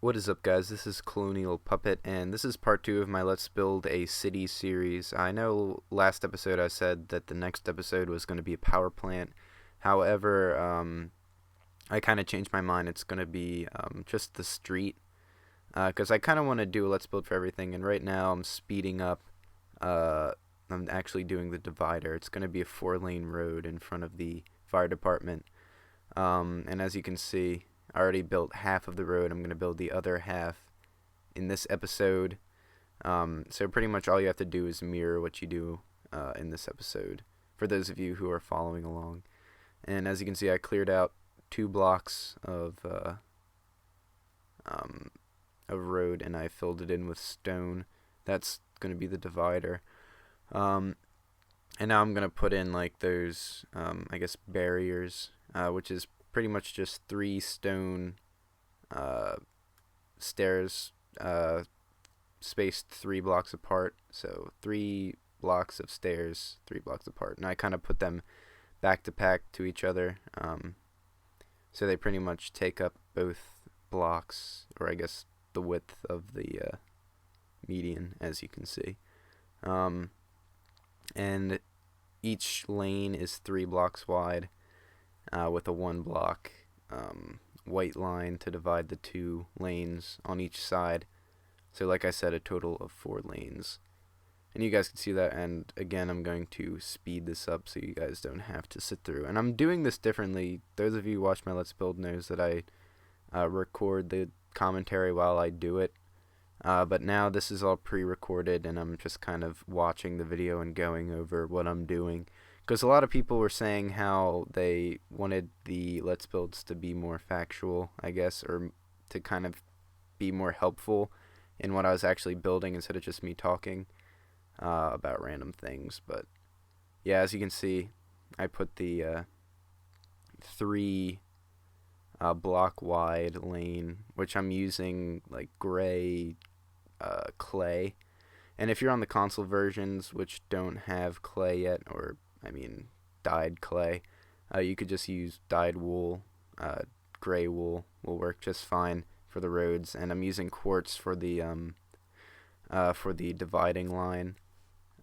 What is up, guys? This is Colonial Puppet, and this is part 2 of my Let's Build a City series. I know last episode I said that the next episode was going to be a power plant. However, I kind of changed my mind. It's going to be just the street, because I kind of want to do a Let's Build for everything, and right now I'm speeding up. Uh, I'm actually doing the divider. It's going to be a 4-lane road in front of the fire department. And as you can see, I already built half of the road. I'm going to build the other half in this episode. So pretty much all you have to do is mirror what you do in this episode, for those of you who are following along. And as you can see, I cleared out 2 blocks of road, and I filled it in with stone. That's going to be the divider. And now I'm going to put in like those, I guess, barriers, which is pretty much just 3 stone stairs spaced 3 blocks apart. So 3 blocks of stairs, 3 blocks apart. And I kind of put them back to back to each other. So they pretty much take up both blocks, or I guess the width of the median, as you can see. And each lane is 3 blocks wide, with a 1 block white line to divide the 2 lanes on each side. So like I said, a total of 4 lanes. And you guys can see that, and again, I'm going to speed this up so you guys don't have to sit through. And I'm doing this differently. Those of you who watch my Let's Build knows that I record the commentary while I do it. But now this is all pre-recorded, and I'm just kind of watching the video and going over what I'm doing. Because a lot of people were saying how they wanted the Let's Builds to be more factual, I guess, or to kind of be more helpful in what I was actually building instead of just me talking about random things. But yeah, as you can see, I put the 3 block wide lane, which I'm using like gray clay. And if you're on the console versions, which don't have clay yet, or I mean dyed clay, you could just use dyed wool. Gray wool will work just fine for the roads. And I'm using quartz for the dividing line.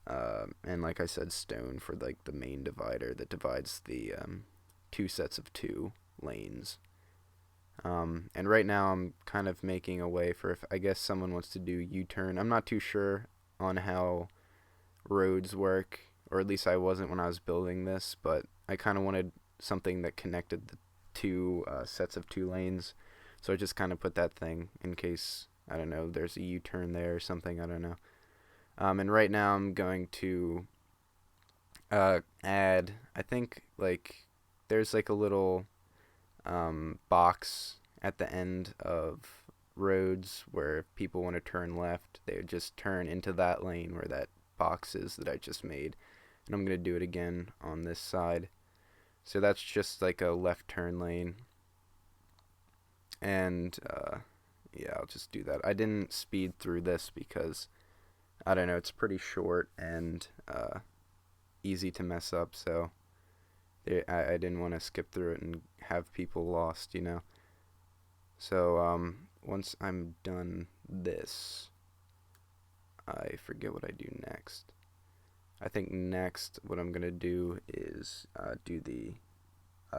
And like I said, stone for like the main divider that divides the 2 sets of 2 lanes. And right now I'm kind of making a way for, if I guess someone wants to do U-turn. I'm not too sure on how roads work, or at least I wasn't when I was building this, but I kind of wanted something that connected the 2 sets of 2 lanes. So I just kind of put that thing in case, I don't know, there's a U-turn there or something, I don't know. And right now I'm going to add, I think, like, there's like a little box at the end of roads where if people want to turn left, they would just turn into that lane where that box is that I just made. And I'm going to do it again on this side. So that's just like a left turn lane. And yeah, I'll just do that. I didn't speed through this because, I don't know, it's pretty short and easy to mess up, so I didn't want to skip through it and have people lost, you know. So once I'm done this, I forget what I do next. I think next what I'm going to do is do the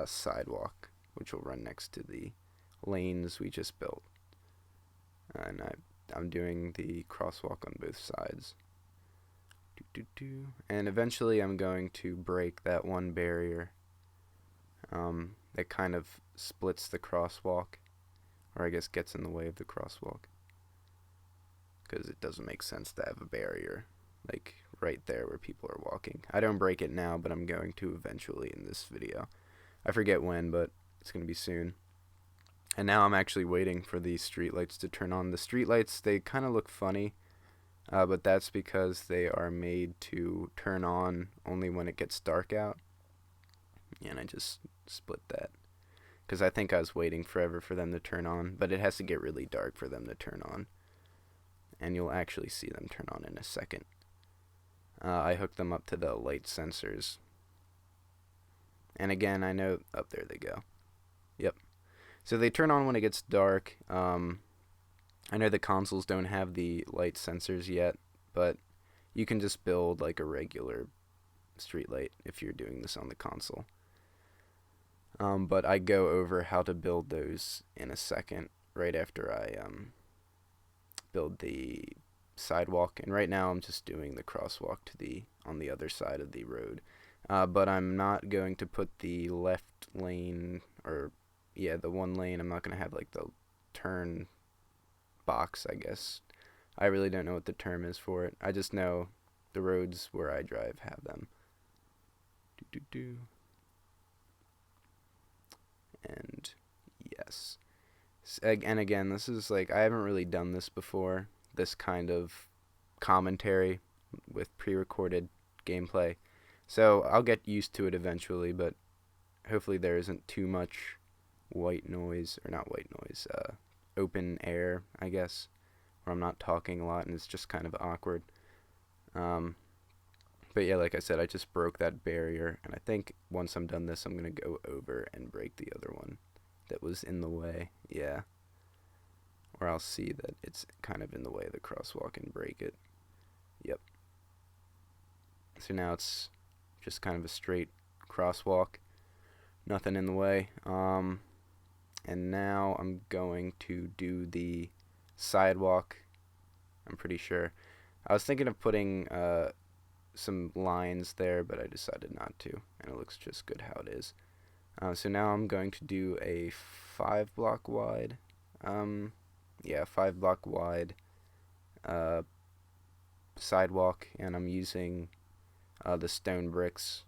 sidewalk, which will run next to the lanes we just built. And I'm doing the crosswalk on both sides. And eventually I'm going to break that one barrier that kind of splits the crosswalk, or I guess gets in the way of the crosswalk, because it doesn't make sense to have a barrier like right there where people are walking. I don't break it now, but I'm going to eventually in this video. I forget when, but it's going to be soon. And now I'm actually waiting for the streetlights to turn on. The streetlights, they kind of look funny, but that's because they are made to turn on only when it gets dark out. And I just split that, because I think I was waiting forever for them to turn on, but it has to get really dark for them to turn on. And you'll actually see them turn on in a second. I hooked them up to the light sensors. And again, I know, up there they go. Yep. So they turn on when it gets dark. I know the consoles don't have the light sensors yet, but you can just build like a regular street light if you're doing this on the console. But I go over how to build those in a second, right after I build the sidewalk. And right now I'm just doing the crosswalk to the on the other side of the road. But I'm not going to put the left lane, or yeah, the one lane. I'm not going to have like the turn box, I guess. I really don't know what the term is for it. I just know the roads where I drive have them. Do do do. And yes. And again, this is like, I haven't really done this before. This kind of commentary with pre-recorded gameplay. So I'll get used to it eventually, but hopefully there isn't too much white noise, or not white noise, open air, I guess, where I'm not talking a lot and it's just kind of awkward. Um, but yeah, like I said, I just broke that barrier, and I think once I'm done this, I'm going to go over and break the other one that was in the way. Yeah. Or I'll see that it's kind of in the way of the crosswalk and break it. Yep. So now it's just kind of a straight crosswalk. Nothing in the way. And now I'm going to do the sidewalk. I'm pretty sure. I was thinking of putting some lines there, but I decided not to. And it looks just good how it is. So now I'm going to do a 5-block wide. 5-block wide sidewalk, and I'm using the stone bricks,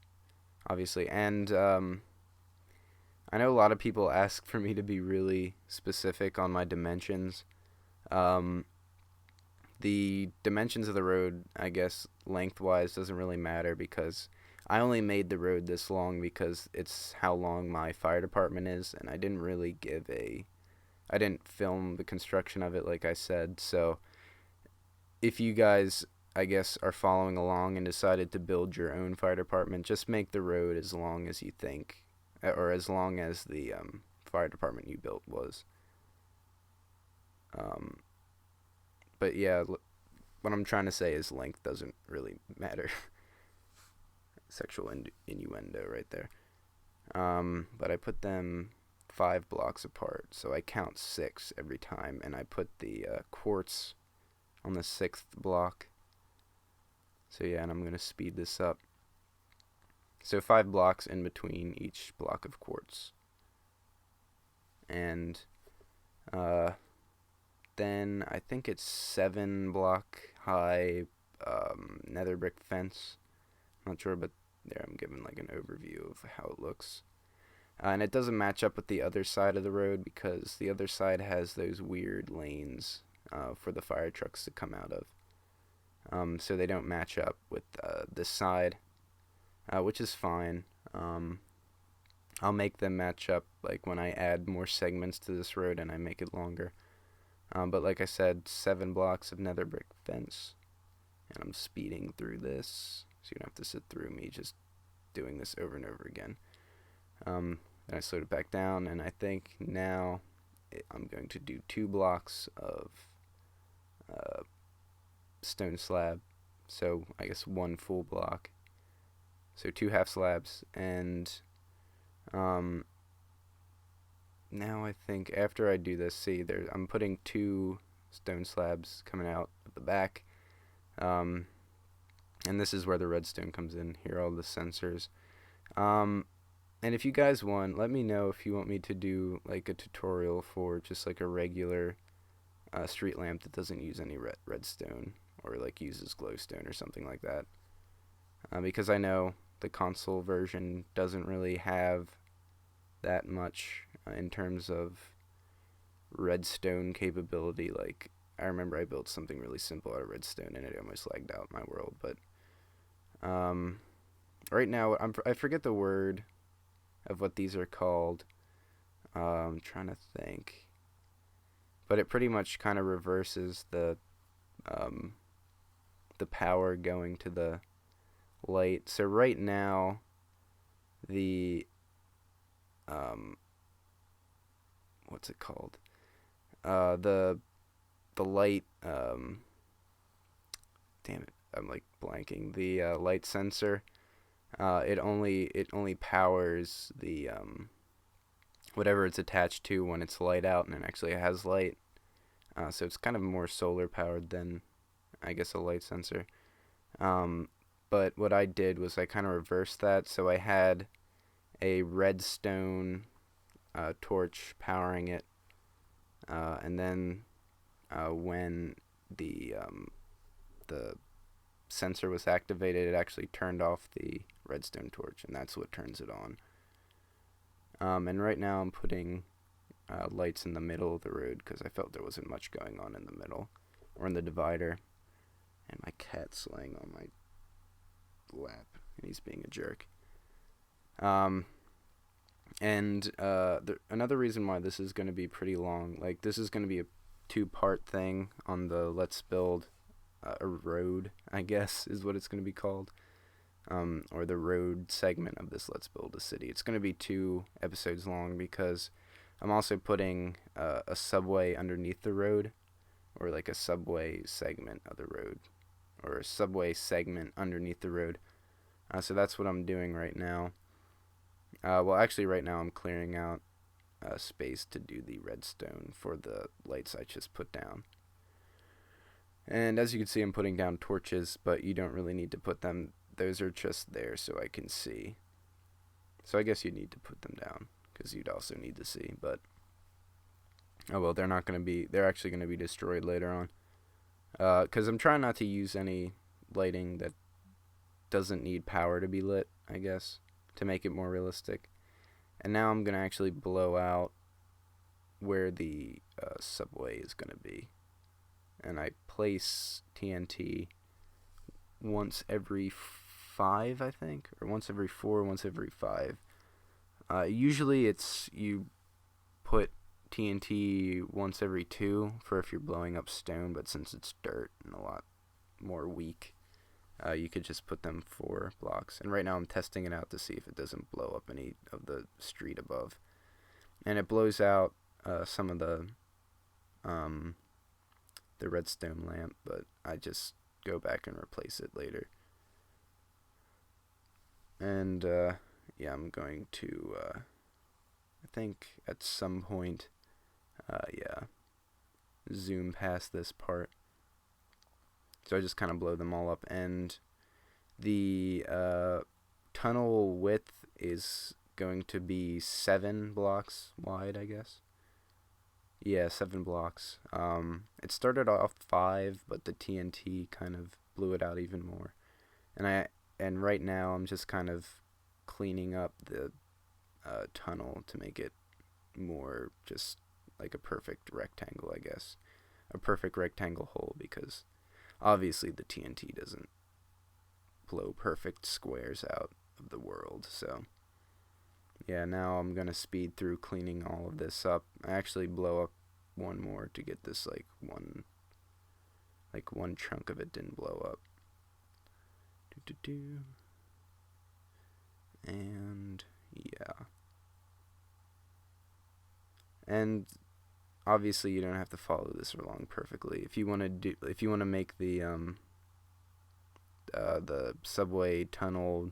obviously. And I know a lot of people ask for me to be really specific on my dimensions. The dimensions of the road, I guess, lengthwise doesn't really matter, because I only made the road this long because it's how long my fire department is, and I didn't film the construction of it like I said. So if you guys, I guess, are following along and decided to build your own fire department, just make the road as long as you think, or as long as the fire department you built was. But yeah, what I'm trying to say is length doesn't really matter. Sexual innuendo right there. But I put them 5 blocks apart, so I count 6 every time, and I put the quartz on the 6th block. So yeah, and I'm going to speed this up. So 5 blocks in between each block of quartz. And then I think it's 7-block high nether brick fence. I'm not sure, but there I'm giving like an overview of how it looks. And it doesn't match up with the other side of the road, because the other side has those weird lanes for the fire trucks to come out of. So they don't match up with this side, which is fine. I'll make them match up like when I add more segments to this road and I make it longer. But like I said, 7 blocks of nether brick fence. And I'm speeding through this, so you don't have to sit through me just doing this over and over again. Then I slowed it back down, and I think now I'm going to do 2 blocks of stone slab. So I guess 1 full block. So 2 half slabs, and now I think after I do this, see, I'm putting 2 stone slabs coming out of the back. And this is where the redstone comes in. Here are all the sensors. And if you guys want, let me know if you want me to do like a tutorial for just like a regular street lamp that doesn't use any redstone, or like uses glowstone or something like that. Because I know the console version doesn't really have that much in terms of redstone capability. Like, I remember I built something really simple out of redstone and it almost lagged out my world. But right now I forget the word of what these are called. I'm trying to think, but it pretty much kind of reverses the power going to the light. So right now the what's it called? The the light, damn it, I'm like blanking, the light sensor. It only powers the whatever it's attached to when it's light out, and it actually has light. So it's kind of more solar powered than, I guess, a light sensor. Um, but what I did was I kind of reversed that. So I had a redstone torch powering it, and then when the sensor was activated, it actually turned off the redstone torch, and that's what turns it on. And right now I'm putting lights in the middle of the road because I felt there wasn't much going on in the middle or in the divider. And my cat's laying on my lap, and he's being a jerk. And another reason why this is going to be pretty long, like this is going to be a two-part thing on the Let's Build a road, I guess is what it's going to be called, or the road segment of this Let's Build a City. It's going to be 2 episodes long because I'm also putting a subway underneath the road, or like a subway segment of the road, or a subway segment underneath the road. So that's what I'm doing right now. Well, actually, right now I'm clearing out space to do the redstone for the lights I just put down. And as you can see, I'm putting down torches, but you don't really need to put them. Those are just there so I can see. So I guess you need to put them down because you'd also need to see. But oh well, they're not going to be. They're actually going to be destroyed later on. Because I'm trying not to use any lighting that doesn't need power to be lit, I guess, to make it more realistic. And now I'm going to actually blow out where the subway is going to be. And I place TNT once every 5, I think, or once every 4, once every 5. Usually it's you put TNT once every 2 for if you're blowing up stone, but since it's dirt and a lot more weak, you could just put them 4 blocks. And right now I'm testing it out to see if it doesn't blow up any of the street above. And it blows out some of the redstone lamp, but I just go back and replace it later. And yeah, I'm going to I think at some point zoom past this part. So I just kind of blow them all up, and the tunnel width is going to be 7 blocks wide, I guess. Yeah, 7 blocks. It started off 5, but the TNT kind of blew it out even more. And right now I'm just kind of cleaning up the tunnel to make it more just like a perfect rectangle, I guess. A perfect rectangle hole, because obviously the TNT doesn't blow perfect squares out of the world, so yeah, now I'm gonna speed through cleaning all of this up. I actually blow up one more to get this one chunk of it didn't blow up. And yeah. And obviously you don't have to follow this along perfectly. If you want to make the subway tunnel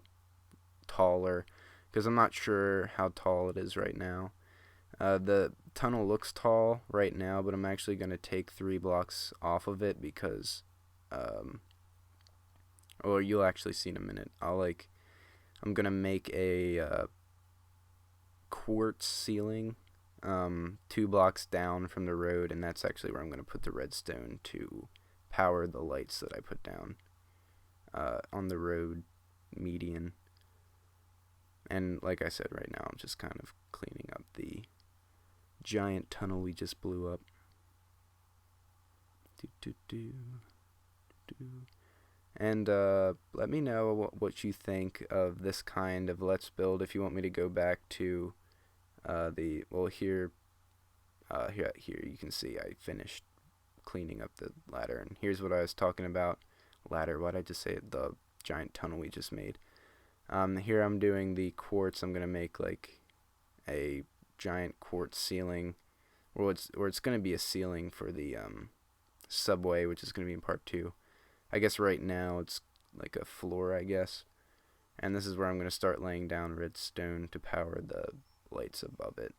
taller, because I'm not sure how tall it is right now. The tunnel looks tall right now, but I'm actually going to take 3 blocks off of it because, or you'll actually see in a minute. I'm going to make a quartz ceiling 2 blocks down from the road, and that's actually where I'm going to put the redstone to power the lights that I put down on the road median. And like I said, right now I'm just kind of cleaning up the giant tunnel we just blew up. And let me know what you think of this kind of Let's Build. If you want me to go back to here you can see I finished cleaning up the ladder, and here's what I was talking about. Ladder, why'd I just say it? The giant tunnel we just made. Here I'm doing the quartz. I'm gonna make like a giant quartz ceiling, or it's gonna be a ceiling for the subway, which is going to be in part 2. I guess right now it's like a floor, I guess. And this is where I'm going to start laying down redstone to power the lights above it.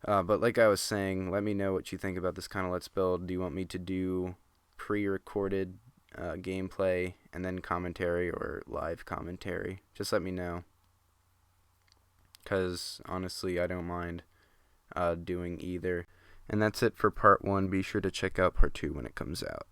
But like I was saying, let me know what you think about this kind of Let's Build. Do you want me to do pre-recorded gameplay and then commentary, or live commentary? Just let me know, because honestly I don't mind doing either. And that's it for part 1. Be sure to check out part 2 when it comes out.